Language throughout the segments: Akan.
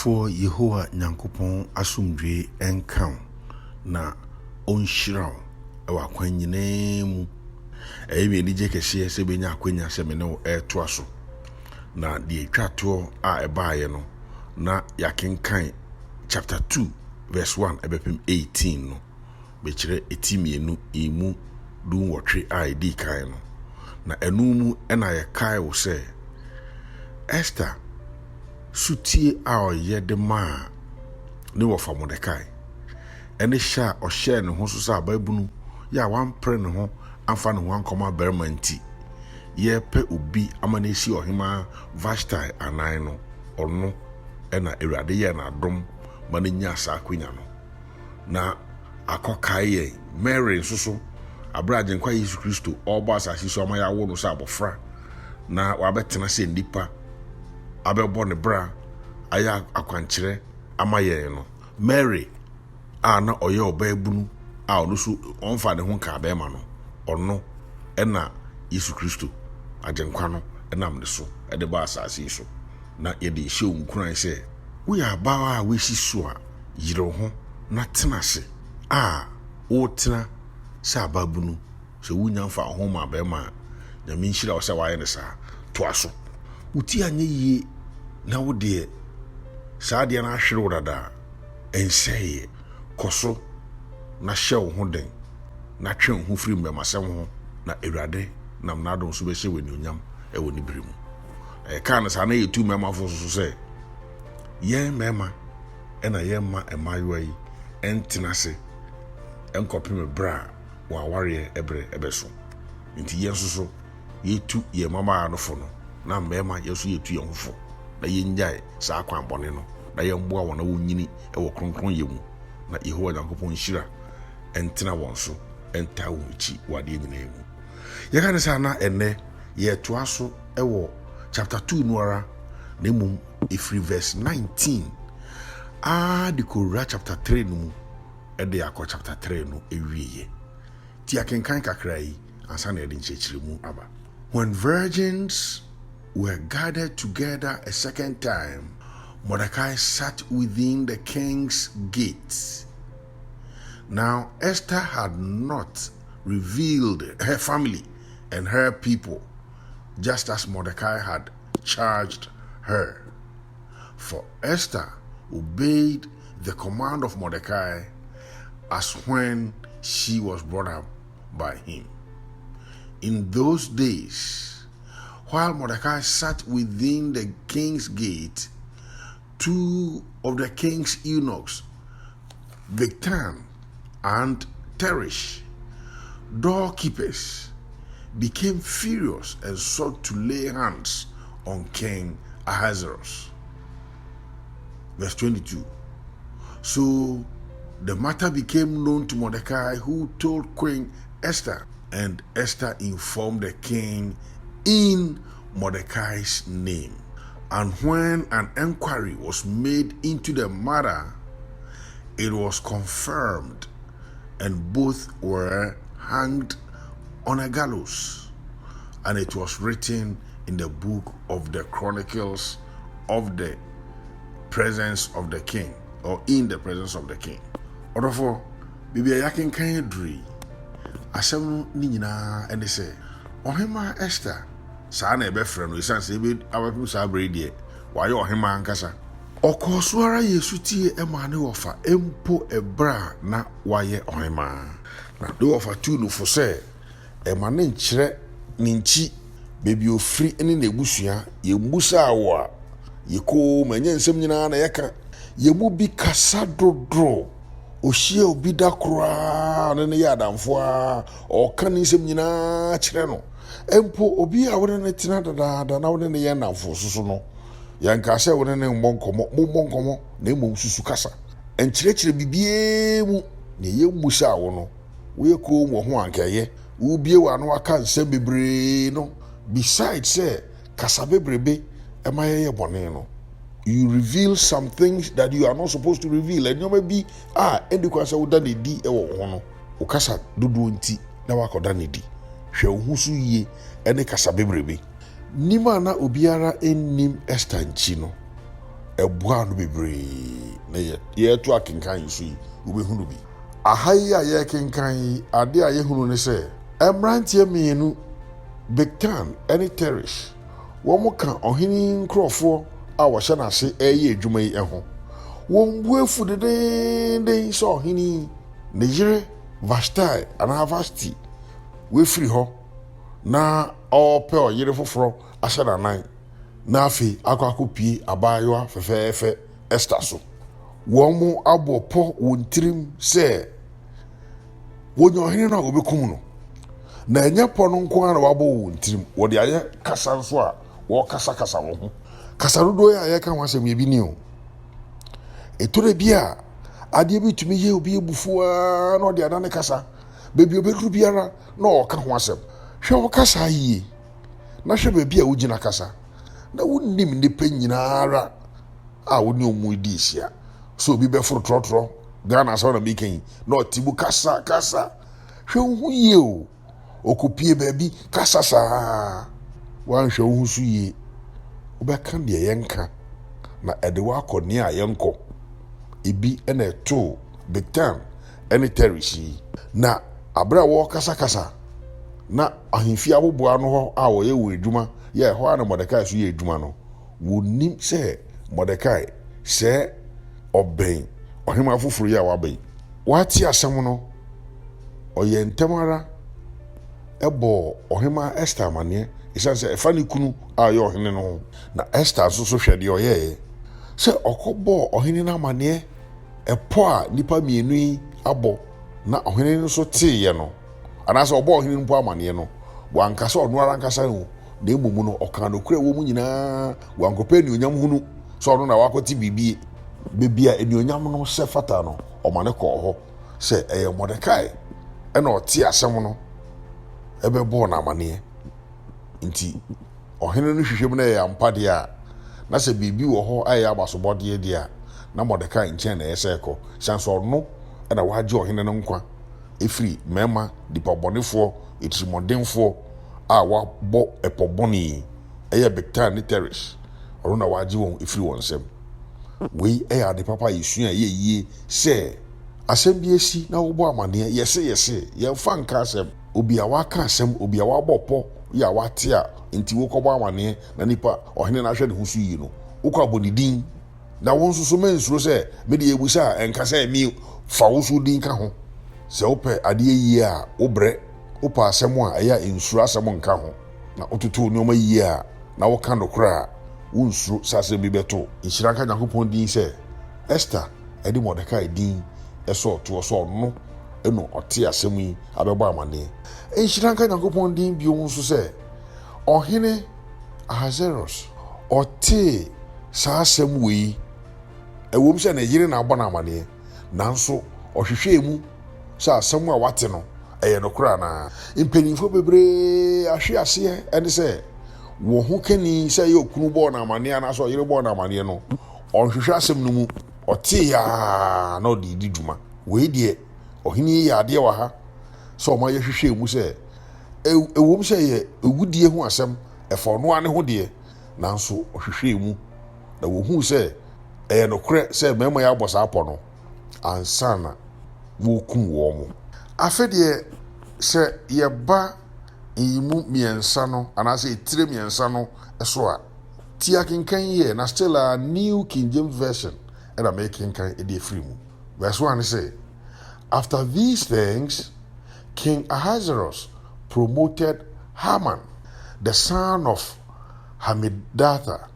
Odofo Yehowa Nyankopon asomdwe enka na onhyira ewa kwan nyinaa mu. Ebi ni je kese se benya akwanya se me ne eto aso. Na de twato a ebaaye no na yakenkan chapter 2 verse 1 ebepem 18 no. Be kire etimienu emu dun wotwe a edi kan no. Na enumu ena ye kai wo se Esther sutie a oyɛ de ma ne wɔfa Mordekai ene hya ɔhyɛ ne ho so sa ababunu ya wampre ne ho amfa ne ho ankɔma barima nti ye pɛ obi ama ne si ɔhema Vashti anan no ɔno ɛna Awurade yɛ na dom ma ne nya sa akwanya no na akɔkae yɛ Mary nsoso abraje nkwa Yesu Kristo ɔbɔ asase so ama ya wo no sa abɔfra na wabɛtena sɛ nipa abɛbɔ ne bra aya akwankyerɛ ama yɛn no Mary a na ɔyɛ ɔbaabunu a ɔno so ɔmfa ne ho ka bɛma no ɔno ɛna Yesu Kristo agyenkwa no ɛnam ne so ɛde ba asase so na yɛde hyɛ nkuran sɛ woyɛ abawa a wesi so a yire ho na tena se a wotena sɛ ababunu sɛ wonya mfa ho ma bɛma nyame nhyira wo sɛ wayɛ ne saa toa so uti anye yie na wo de saa de na ahwere wo dada enseye koso na hye wo ho den na twe wo ho firi mmasɛm ho na Awurade nam na adom so be hye wani onyam e woni birimu ka na sa na yetu mema fo so sɛ ye mema ɛna ye ma emayewa yi entena se enkɔpem bra wa ware ebre ebeso nti ye nso yetu ye mama anofo no na mema yesu yetu ye hofo na yenjae saa kwan bɔne no na yɛmboa wɔn na wonyini ɛwɔ kronkron yɛ mu na Yehowa Nyankopɔn hyira ɛntena wɔn so ɛnta wɔn akyi wade nyinaa mu yɛka ne saa na ɛnɛ yɛtoa so ɛwɔ chapter 2 no ara na mmom ɛfiri verse 19 de kɔwura chapter 3 no mu ɛde akɔ chapter 3 no ɛwieyɛ ti akenkan kakra yi ansa na yɛde nkyerɛkyerɛ mu aba. When virgins were gathered together a second time, Mordecai sat within the king's gates. Now Esther had not revealed her family and her people, just as Mordecai had charged her. For Esther obeyed the command of Mordecai as when she was brought up by him. In those days, while Mordecai sat within the king's gate, two of the king's eunuchs, Victan and Teresh, doorkeepers, became furious and sought to lay hands on King Ahasuerus. Verse 22. So the matter became known to Mordecai, who told Queen Esther, and Esther informed the king in Mordecai's name. And when an inquiry was made into the matter, it was confirmed, and both were hanged on a gallows. And it was written in the book of the Chronicles of the presence of the king, or in the presence of the king. Therefore, bibi yakin kan dri asɛm ni nyinaa ɛne sɛ ɔhema Esther saa na ɛbɛfrɛ no isan sɛ ebe abɛpem saa bere deɛ wayɛ ɔhema ankasa ɔkɔɔ so ara Yesu tie ɛma ne wɔfa empo ɛbra na wayɛ ɔhema na de wɔfa tu no fo sɛ ɛma ne nkyerɛ ne nkyi bebi ofiri ne nebusua yɛmbusa wo a yɛkɔ manya nsɛm nyinaa na yɛka yɛmu bi kasa dodoro Oshie obi da kura ne yɛ adamfo a ɔka ne nsɛm nyinaa kyerɛ no empo obi a wone ne tena dadaada na wone ne yɛ namfo soso no yɛnka sɛ wone ne mmɔ nkɔmmɔ na mmom susu kasa ɛnkyerɛkyerɛ bibie mu ne yɛmmu sɛ wo no woyɛ kurom wɔ ho ankɛyɛ wobie wɔ ano aka nsɛm bebree no besides sɛ kasa bebrebe ɛma yɛyɛ bɔne no. You reveal some things that you are not supposed to reveal. And you may be edi kwa sa woda ne di ewo ho no. O kasa dodo nti na wakoda ne di. Hwe wo so yie ene kasa bebrebe. Nima na obiara ennim Esther nchi no. ɛboa no bebree na yɛto akenkan yi so yi wobɛhunu bi. Aha yi a yɛkenkan yi, ade a yɛhunu ne sɛ mmeranteɛ mmienu Bigtan ne Teresh wɔn ka ɔhene nkurɔfoɔ a wɔhyɛ n'ase ɛyɛ adwuma yi ho. Wɔn bu afu dedenden sɛ ɔhene ne yere Vashti anaa Vashti wefiri hɔ na ɔpɛ ɔyere foforɔ ahyɛ n'anan na afei akɔpie abaayewa fɛfɛɛfɛ Esther so. Wɔn mo abɔ pɔ wɔn tirim sɛ wɔnyɛ ɔhene no a wɔbɛkum no. Na ɛnyɛ pɔ no nko ara na wɔabɔ wɔn tirim, wɔde ayɛ kasa nso a wɔrekasakasa wɔn ho. Kasa dodoɔ yi a yɛka ho asɛm yɛ bi ni o. Ɛtɔrɔ bi a adeɛ bi tumi yɛ obi ebufuaa na ɔde adane kasa. Baabi obɛduru biara na ɔka ho asɛm. Hwɛ wo kasa yie na hwɛ baabi a wogyina kasa. Na wonnim nnipa nyinaa a wone ɔmo di ahyia. So obi bɛforo trɔtrɔ Ghana asɛm na meka yi na ɔte mu kasa. Hwɛ wo ho yie o. Okopie baabi kasa saa. Wanhwɛ wo ho so yie. Wobɛka deɛ yɛnka na ɛde wakɔ nea a yɛnkɔ. Ebi ɛna ɛto Bigtan ɛne Teresh yi. Na abere a wɔkasakasa na ahemfie aboboa no hɔ a wɔyɛ wɔ adwuma yɛ hɔ a na Mordekai so yɛ adwuma no. Wɔnim sɛ Mordekai sɛ ɔbɛn ɔhema foforɔ yi a wabɛn. Wate asɛm no ɔyɛ ntɛm ara ɛbɔ ɔhema Esther amanneɛ ɛsiane sɛ ɛfa ne kunu a ɔyɛ ɔhene no ho. Na Esther nso so hwɛ deɛ ɔyɛɛ sɛ ɔkɔbɔɔ ɔhene no amanneɛ ɛpɔ a nnipa mmienu yi abɔ na ɔhene no nso teeɛ no anaasɛ ɔbɔɔ ɔhene no mpo amanneɛ no wankasa ɔno ara nkasa no na mmom no ɔka nokora wɔ mu nyinaa wankɔpɛ anuonyam hunu sɛ ɔno na wakɔte biribi beebi a anuonyam no sɛ fata no ɔma ne kɔɔ hɔ sɛ ɛyɛ Mordekai ɛna ɔte asɛm no ɛbɛbɔɔ no amanneɛ. Nti ɔhene no hwehwɛ mu na ɛyɛ ampa deɛ a na sɛ biribi wɔ hɔ a ɛyɛ abasobɔdeɛ deɛ a na Mordekai nkyɛn na ɛyɛ sɛ ɛkɔ siane sɛ ɔno ɛna wagye ɔhene no nkwa ɛfiri mmarima dipabɔnefoɔ etirimɔdenfoɔ a wabɔ ɛpɔbɔne ɛyɛ Bigtan ne Teresh ɔno na wagye wɔn ɛfiri wɔn nsam. Wei ɛyɛ ade papa a yɛsua a ɛyɛ yie sɛ asɛm bi asi na wobɔ amanneɛ yɛse yɛmfa nka asɛm. Obi a waka asɛm, obi a wabɔ pɔ yɛ a wate a nti wokɔbɔ amanneɛ na nipa ɔhene no ahwɛ ne ho so yie no wokɔ abɔ ne din na wɔn nso so mansuro sɛ mede yɛbusa a ɛnka sɛ mi fa wo so din ka ho. Sɛ wopɛ adeɛ yie a wobrɛ, wopɛ asɛm a ɛyɛ a nsuro asɛm nka ho na wototo nneɔma yie a na woka nokora a wonsuro sɛ asɛm bi bɛto. Nhyira nka Nyankopɔn din sɛ Esther ɛde Mordekai din ɛsɛ ɔtoɔ sɛ ɔno ɛno ɔte asɛm yi abɛbɔ amanneɛ. Nhyira nka Nyankopɔn din bio nso sɛ ɔhene Ahasuerus ɔte saa asɛm wei ɛwom sɛ ne yere na abɔ no amanneɛ nanso ɔhwehwɛ mu sɛ asɛm a wate no ɛyɛ nokora anaa. Mpanimfoɔ bebree ahwe aseɛ ɛne sɛ wɔn ho kani sɛ ɛyɛ okunu bɔɔ no amanneɛ anaasɛ ɔyere bɔɔ no amanneɛ no ɔnhwehwɛ asɛm no mu ɔte yaa na ɔde di dwuma. Wei deɛ ɔhene yi yɛ adeɛ wɔ ha sɛ ɔma yɛhwehwɛ mu sɛ ɛwom sɛ yɛ ewudie ho asɛm ɛfa ɔno ane ho deɛ nanso ɔhwehwɛ mu na wɔhuu sɛ ɛyɛ nokorɛ sɛ mmarima yɛ abɔ saa pɔ no ansa na wɔkum wɔn mo. Afei deɛ sɛ yɛba nyimu mmiɛnsa no anaasɛ etire mmiɛnsa no so a ti akenkan yɛ na still a New King James Version ɛna mekenkan ɛde afiri mu. Verse 1 say, after these things King Ahasuerus promoted Haman, the son of Hammedatha,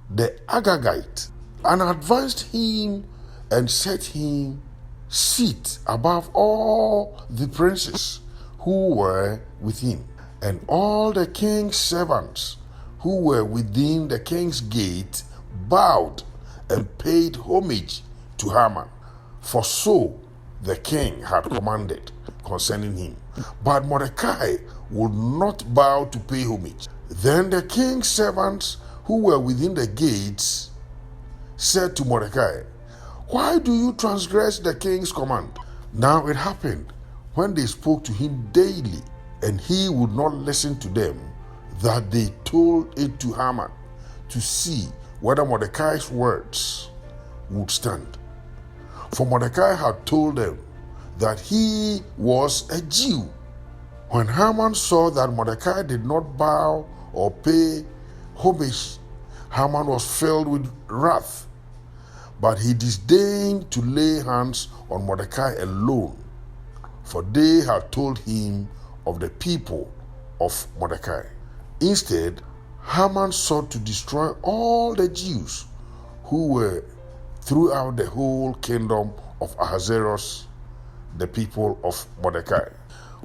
the Agagite, and advanced him and set him seat above all the princes who were with him. And all the king's servants who were within the king's gate bowed and paid homage to Haman, for so the king had commanded concerning him. But Mordecai would not bow to pay homage. Then the king's servants who were within the gates said to Mordecai, why do you transgress the king's command? Now it happened, when they spoke to him daily, and he would not listen to them, that they told it to Haman, to see whether Mordecai's words would stand. For Mordecai had told them that he was a Jew. When Haman saw that Mordecai did not bow or pay homage, Haman was filled with wrath, but he disdained to lay hands on Mordecai alone, for they had told him of the people of Mordecai. Instead, Haman sought to destroy all the Jews who were throughout the whole kingdom of Ahasuerus, the people of Mordecai.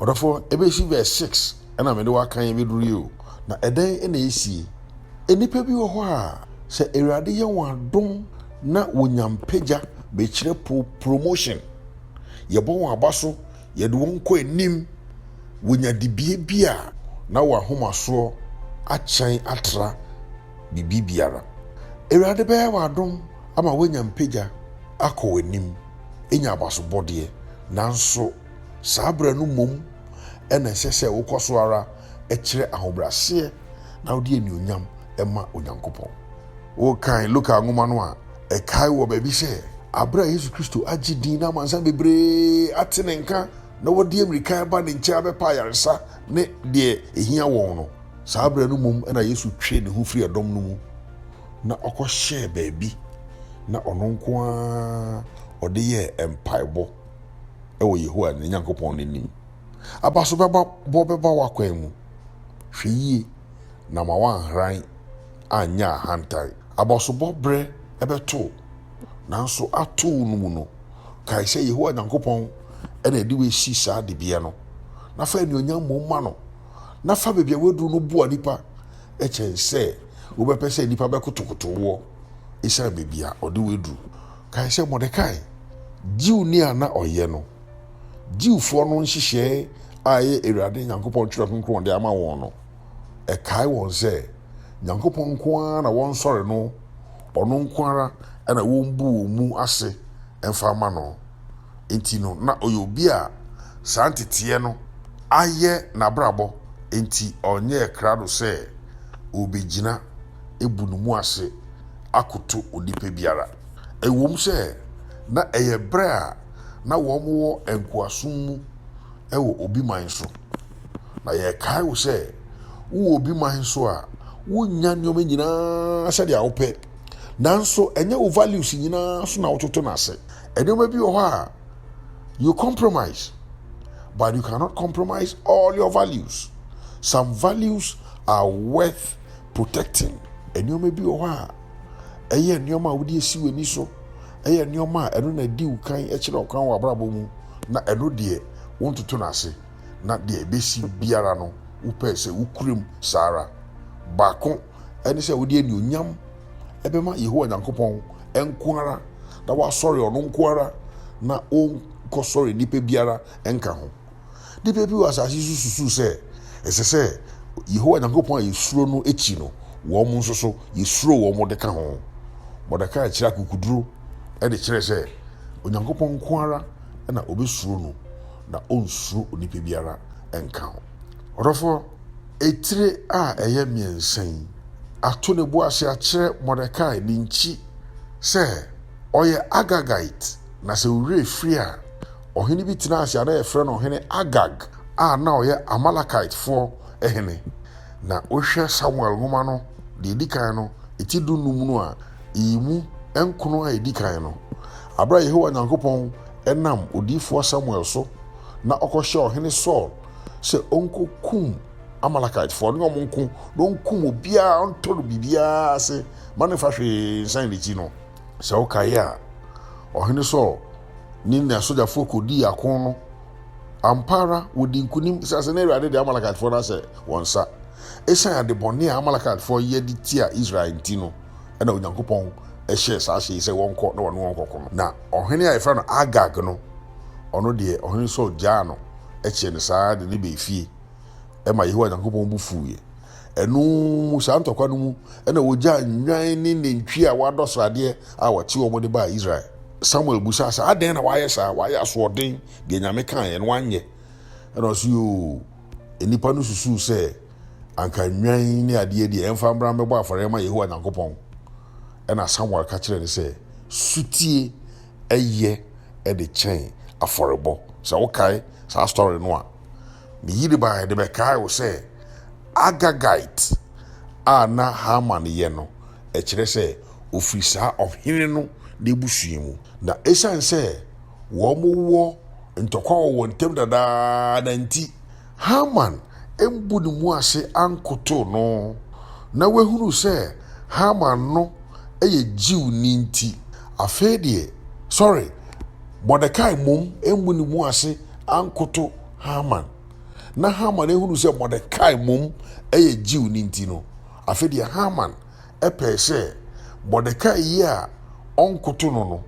Therefore, Ebesi verse 6, and I'm in the Wakan Vidrio. Now, a day in the AC, any people who are say Eradia one don na wunyam peja bechire promotion. Yebon abaso, yedwon ko enim wunya dibie bia na wa homaso achan atra bibibiara. Erade be wa don ama wunyam peja akọ enim enya abaso bode nanso sabra no mom ena sese wokoso ara ekire ahobrase na odi enuonyam ema onyankopon. O kan look angoma no a e kai wo ba bi se abra Yesu Kristo agi din na mansa bebre atenenka na wodi Amerika ba ne ntia be pa yaresa ne de ehia won no sabra no mom ena Yesu twe ne hu firi adom no mu na okohye ba bi na ono nko a ode ye empaibo ewo Yehowa ne nyankopon ne nim abaso beba wakwan mu hweye na ma wan hran anya hantai abaso bobre ebeto nanso ato no mu no kai se Yehowa nyankopon ena edi we si sa de bia no na fa enuonyam mo ma no na fa bebia wedu no bua nipa echen se wo be pese nipa be kotokoto wo isa bebia ode wedu kai se Mordecai Jiu ni ana oye no Jiwfo no nhihye aye Awurade Nyankopon twere kronkron de ama won no e kai won se Nyankopon nko na won sore no ono nko ara na won bu mu ase emfa ama no enti no na oyobi a santete no aye na brabo enti onye krado se obegina ebu no mu ase akoto odipe biara ewom se na eye bra na wo enkoasom mu ewo obi man so na ye kai wo se wo obi man so a wo nya nyom nyina se dia wo pe nanso enye wo values nyina so na wo toto na se enyoma bi wo ha you compromise but you cannot compromise all your values. Some values are worth protecting. Enyoma bi wo ha eye nyoma wo di esi wani so eye nyoma eno na di ukan ekire okan wa brabo mu na eno de won tutu na ase na de besi biara no wo pese wo kurem sara bako eni se wo de enuonyam ebema Yehowa Nyankopon enkoara na wa sorry ono nkoara na o ko sorry nipa biara enka ho nipa bi was asisi susu se ese Yehowa Nyankopon yesuro no echi no wo mo nso so yesuro wo mo de ka ho Mordecai kira kukuduro e de kire se Onyankopon nkoara na obesuro no na onsuro onipa biara enka ho orofo etire a eye miensan ato ne bo ase a kire Mordecai ni nchi se oye Agagite na se ure free a ohene bi tina ase na e frɛ no ohene Agag a na oye Amalekite fo ehene na ohwe Samuel homa no de edikan no eti dunum no a imu enkono a edikan no abra Yehowa Nyankopon enam odifo Samuel so na okohye ohene Saul se onko kum Amalekite fo no monko don kum obia ontoro bibia se manefa hwe san lechi no se okaya ohene Saul ni na soja fo kodi akon no ampara wodi nkunim sase na Awurade de Amalekite fo na se wonsa esa de bone Amalekite fo ye di tia Israel ntino na Onyankopon ehye sa hye se wonko na wono wonko kono na ohene a efra no Agag no ono de ohene Saul jano eche ne saa de ne be fie ma Yehowa Nyankopon bu fuye enu sa ntokwa no mu na wogya nwan ni nentwi a wadosrade a wati wo de ba Israel Samuel busa sa aden na waye sa waye asoden de nyame kan ye no anye na so yo enipa no susu se anka nwan ni ade de emfa mbra mbebo afare ma Yehowa Nyankopon ɛna Samuel ka kyerɛ no sɛ sutie ɛyɛ ɛde kyɛn afɔrebɔ. Sɛ wokae saa story no a meyiri baa de bɛkae wo sɛ Agagite a na Haman yɛ no ɛkyerɛ sɛ ofiri saa ɔhene no de busua mu. Na ɛsiane sɛ wɔn wɔ ntɔkwa wɔ ntam dadaada nti Haman mbu ne mu ase ankoto no. Na wahunu sɛ Haman no ɛyɛ Jew ni nti afei deɛ Mordecai mom mbu ne mu ase ankoto Haman. Na Haman ehunu sɛ Mordecai mom ɛyɛ Jew ni nti no afei deɛ Haman ɛpɛ sɛ Mordecai yi a ɔnkoto no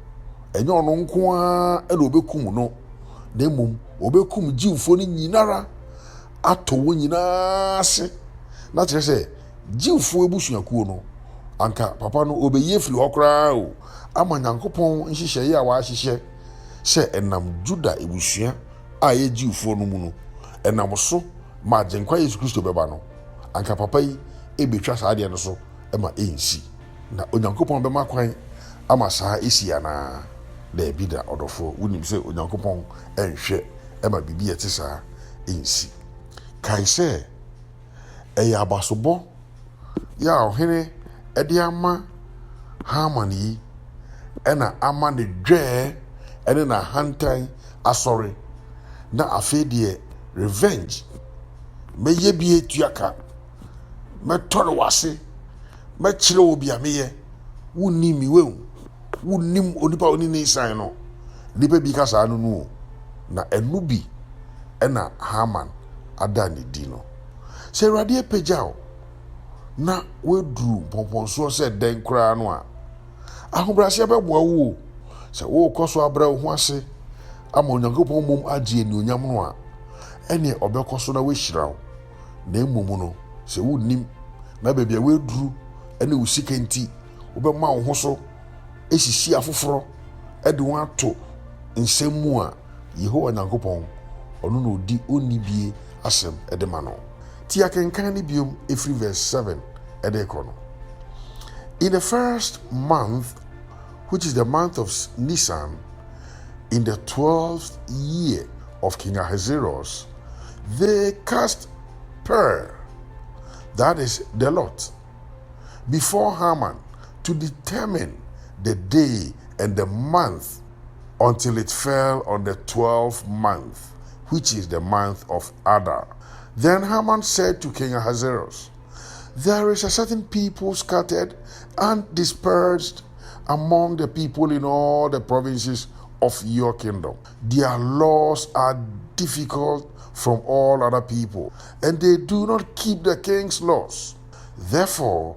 ɛnyɛ ɔno nko a ɛna obekum no, na mmom obekum Jewfoɔ no nyinara atɔ wɔn nyinaa ase. Na kyerɛ sɛ Jewfoɔ ebusuakuo no anka papa no obɛyie firi hɔ koraa o, ama Nyankopɔn nhyehyɛeɛ a wahyehyɛ sɛ ɛnam Juda ebusua a ɛyɛ Jewfoɔ no mu no ɛnam so ma Agyenkwa Yesu Kristo bɛba no anka papa yi ebetwa saa deɛ no so ɛma ɛnsi. Na Onyankopɔn bɛma kwan ama saa esi anaa daabi da ɔdɔfoɔ wonim sɛ Onyankopɔn ɛnhwɛ ɛma biribi ɛte saa ɛnsi. Kae sɛ ɛyɛ abasobɔ yɛ a ɔhene ɛde ama Haman yi ɛna ama ne dwɛɛ ɛne n'ahantan asɔre. Na afei deɛ revenge mɛyɛ bie tuaka, mɛtɔre wase, mɛkyerɛ wo bi a meyɛ wonnim mi wehu, wonnim onipa oni ne san no. Nipa bi ka saa no no, na ɛno bi ɛna Haman ada ne di no. Sɛ Awurade apagya wo na weduru mpɔmpɔnsoɔ sɛ dɛn koraa no a ahobrɛaseɛ bɛboa wo o. Sɛ wokɔ so abrɛ wo ho ase ama Onyankopɔn mom agye anuonyam no a ɛne ɔbɛkɔ so na wahyira wo. Na mmom no sɛ wonnim na baabi a weduru ɛne wo sika nti wobɛma wo ho so esisi afoforɔ ɛde wo ato nsɛm mu a Yehowa Nyankopɔn ɔno na odi onni bie asɛm ɛde ma no. Ti akenkan ne biom ɛfiri verse 7 ɛde kɔ no. In the first month, which is the month of Nisan, in the 12th year of King Ahasuerus, they cast Pur, that is the lot, before Haman to determine the day and the month until it fell on the 12th month, which is the month of Adar. Then Haman said to King Ahasuerus, there is a certain people scattered and dispersed among the people in all the provinces of your kingdom. Their laws are difficult from all other people, and they do not keep the king's laws. Therefore,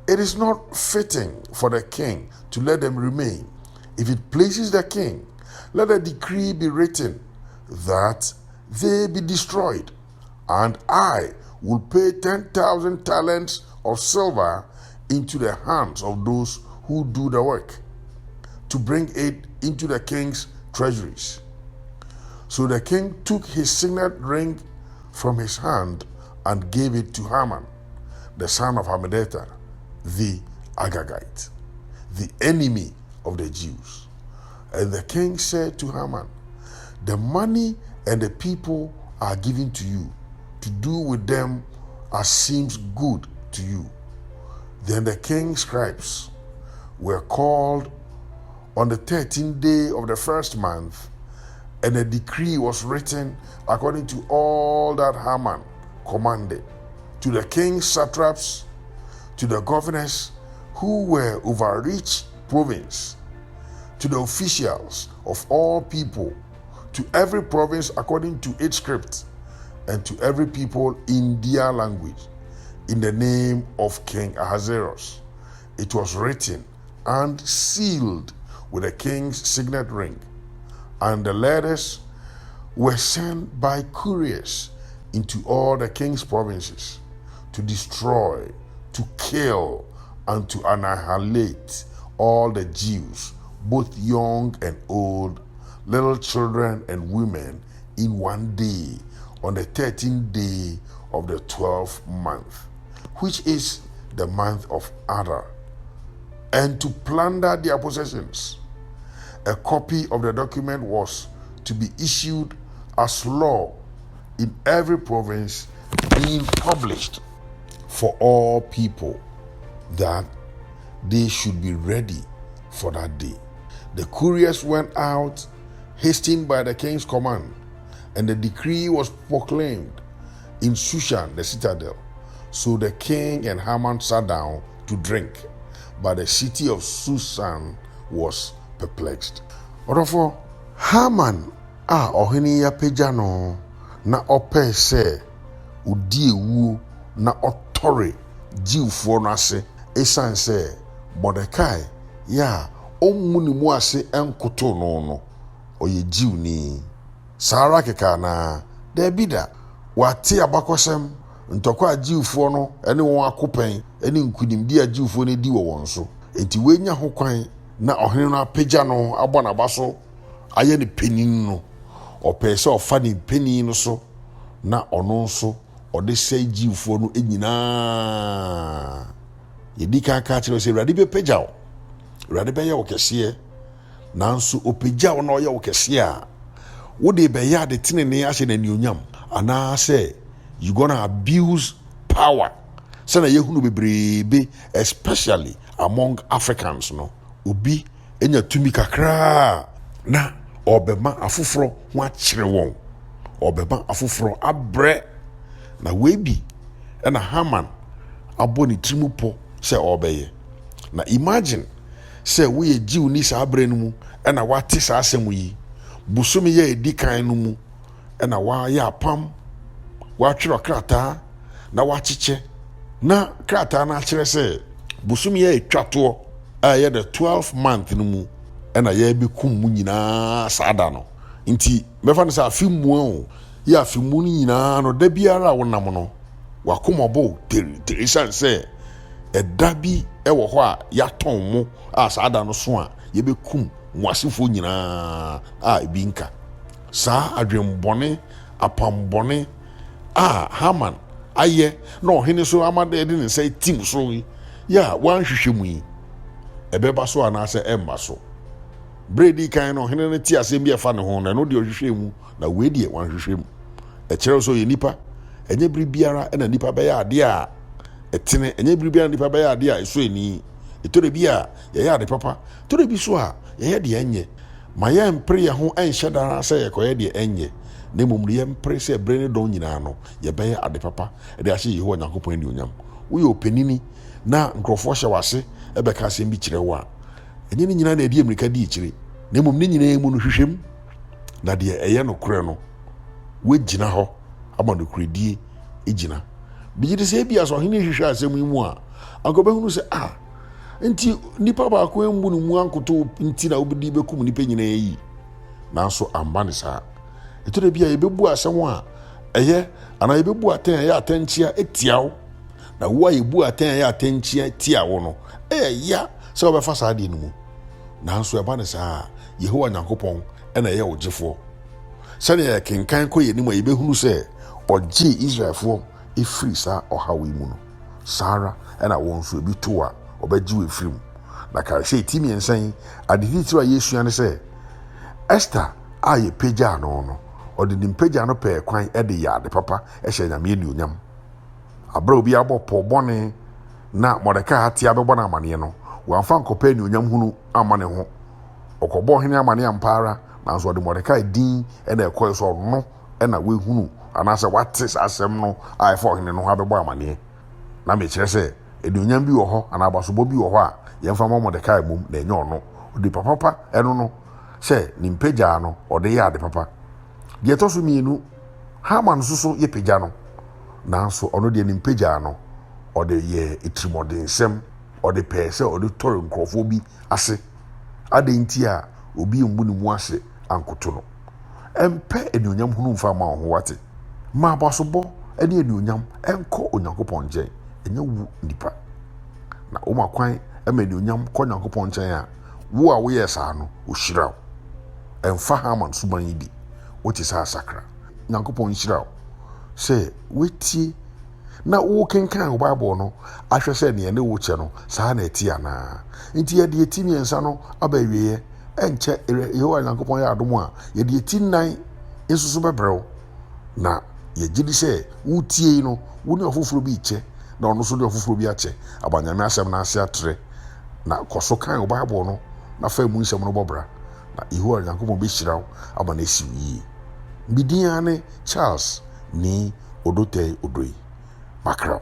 it is not fitting for the king to let them remain. If it pleases the king, let a decree be written that they be destroyed, and I will pay 10,000 talents of silver into the hands of those who do the work, to bring it into the king's treasuries. So the king took his signet ring from his hand and gave it to Haman, the son of Hammedatha, the Agagite, the enemy of the Jews. And the king said to Haman, the money and the people are given to you to do with them as seems good to you. Then the king's scribes were called on the 13th day of the first month, and a decree was written according to all that Haman commanded, to the king's satraps, to the governors who were over each province, to the officials of all people, to every province according to its script, and to every people in their language, in the name of King Ahasuerus. It was written and sealed with the king's signet ring, and the letters were sent by couriers into all the king's provinces to destroy, to kill, and to annihilate all the Jews, both young and old, little children and women, in one day, on the 13th day of the 12th month, which is the month of Adar. and to plunder their possessions. A copy of the document was to be issued as law in every province, being published for all people, that they should be ready for that day. The couriers went out, hastened by the king's command, and the decree was proclaimed in Shushan, the citadel. So the king and Haman sat down to drink, but the city of Shushan was perplexed. Therefore, Haman ohini ya pejano na ope se udi ewu na otore jiwfo no ase esan se Mordecai ya omuni mu ase enkoto no oye jiw ni Sara keka na Debida wate abakosem ntokwa jiwfo no ene won akopen ene nkudimdi a jiwfo ne di wo won so enti wenya ho kwan na ohene no apagya no abɔ n'abaso ayɛ ne panin no ɔpɛ sɛ ɔfa ne panin no so na ɔno nso ɔde sɛ jiwfo no nyinaa yɛdi kan ka kyerɛ sɛ Awurade bɛpagya wo, Awurade bɛyɛ wo kɛseɛ, nanso ɔpagya wo na ɔyɛ wo kɛseɛ a wode bɛyɛ ade tenene ahyɛ n'anuonyam anaasɛ you gonna abuse power sɛna yɛhunu bebrebe especially among Africans no obi enya tumi kakra na obema afoforo ho akyere won obema afoforo abrɛ na webi na Haman abɔ ne trimu po sɛ obɛyɛ na imagine sɛ wo ye jiw ni sa abrɛ no mu na wate sa asɛm yi busumi ye edikan no mu na wa ya apam wa twere krataa na wa kyekye na krataa na akyerɛ sɛ busumi ye etwato a the 12th month no mu na ye be kum mu nyinaa saada no nti mefa no sɛ afimu o ye afimu no nyinaa no da biara a wonam no wakomobo teri san sɛ ɛda bi ɛwɔ hɔ a yɛatɔn mu a saada no so a ye be kum mwasifo nyinaa a ebi nka saa adwembɔne apambɔne a Haman ayɛ na ɔhene so amade de ne nsa tim so yi ya wanhwehwɛ mu yi ɛbɛba so anaasɛ ɛmba so bredi kan no ɔhene no ti asɛm bi ɛfa ne ho na no de ɔhwehwɛ mu na wei de wanhwehwɛ mu ɛkyerɛ so yɛ nipa ɛnyɛ biri biara ɛna nipa bɛyɛ ade a ɛtene ɛnyɛ biri biara nipa bɛyɛ ade a ɛso ani ɛtɔre bi a yɛyɛ ade papa tɔre bi so a yɛyɛ deɛ ɛnyɛ ma yɛmpere yɛ ho ɛnhyɛ daa sɛ yɛkɔyɛ deɛ ɛnyɛ na mmom yɛmpere sɛ berɛ ne dɔn nyinaa no yɛbɛyɛ ade papa ɛde ahyɛ Yehowa Nyankopɔn anuonyam woyɛ ɔpanini na nkurɔfoɔ hyɛ wase ɛbɛka asɛm bi kyerɛ wo a ɛnyɛ ne nyinaa na ɛdi mmirika di kyerɛ na mmom ne nyinaa mu no hwehwɛm na deɛ ɛyɛ no korɛ no wogyina hɔ ama no koredie gyina bigye de sɛ ebia sɛ ɔhene hwehwɛ asɛm yi mu a ankɔbɛhunu sɛ nti nipa baako embu no mu ankoto nti na obidi bekum nipa nyina yi nanso amba ne saa eto de bia yebebu asɛm a ɛyɛ ana yebebu aten ɛyɛ atenkyia etiawo na wo yebu aten ɛyɛ atenkyia tiawo no ya sɛ obefa saa de no mu nanso ɛba ne saa Yehowa Nyankopɔn ɛna ɛyɛ ogyefo sɛ ne kenkan kɔ yɛ nim a yebehunu sɛ ɔgye Israelfo efiri saa ɔhawe mu no Sara ɛna wɔn so ebi to a obɛgye we film na ka hwɛ timi ensan adedi tiro a Yesu ane sɛ Esther a ye pagya no ɔde nim pagya no pɛ kwan ɛde yɛ ade papa ɛhyɛ nyame anuonyam abra obi abɔ pɔ bɔne na Mordecai ate abɛbɔ na amane no wɔamfa nkɔpɛ anuonyam hunu amane ho ɔkɔbɔ hene amane ampara nanso ɔde Mordecai din ɛna ɛkɔɛ so ɔno ɛna wehunu anaasɛ wate saa asɛm no a ɛfa ɔhene no ho abɛbɔ amane na mekyerɛ sɛ anuonyam bi wɔ hɔ ana abasobɔ bi wɔ hɔ a yɛmfa ma Mordecai mom na ɛnyɛ ɔno ɔde papa ɛno no sɛ ne mpagya no ɔde yɛ ade papa deɛ ɛtɔ so mmienu Haman nso so yɛ pagya no nanso ɔno deɛ ne mpagya no ɔde yɛ etirimɔdensɛm ɔde pɛɛ sɛ ɔde tɔre nkurɔfoɔ bi ase ade nti a obi mbu ne mu ase ankoto no ɛmpɛ anuonyam hunu mfa ma ho wate ma abasobɔ ɛne anuonyam ɛnkɔ Onyankopɔn nkyɛn ɛnyɛ wu nipa na wo makwan ɛma anuonyam kɔ Onyankopɔn nkyɛn a wo a woyɛ saa no ohyira wo ɛmfa Haman suban yi bi wote saa sakra Nyankopɔn nhyira wo sɛ wetie na wo kenkan wo Bible no ahwɛ sɛ ne wo kyɛ no saa na ɛti anaa nti yɛde eti mmiɛnsa no aba wie ɛnkyɛ Yehowa Nyankopɔn yɛ adom a yɛde eti nnan nso so bɛbrɛw na yɛgye di sɛ wotie no wo ne ɔfoforɔ bi kyɛ na ɔno nso de ɔfoforɔ bi akyɛ abanyame asɛm no ase atrɛ na kɔ so kan wo Bible no na fa mu nsɛm no bɔbra na Yehowa Nyankopɔn bɛhyira wo ama no asi yie. Bidin ne Charles ni Odote Odoi Makram.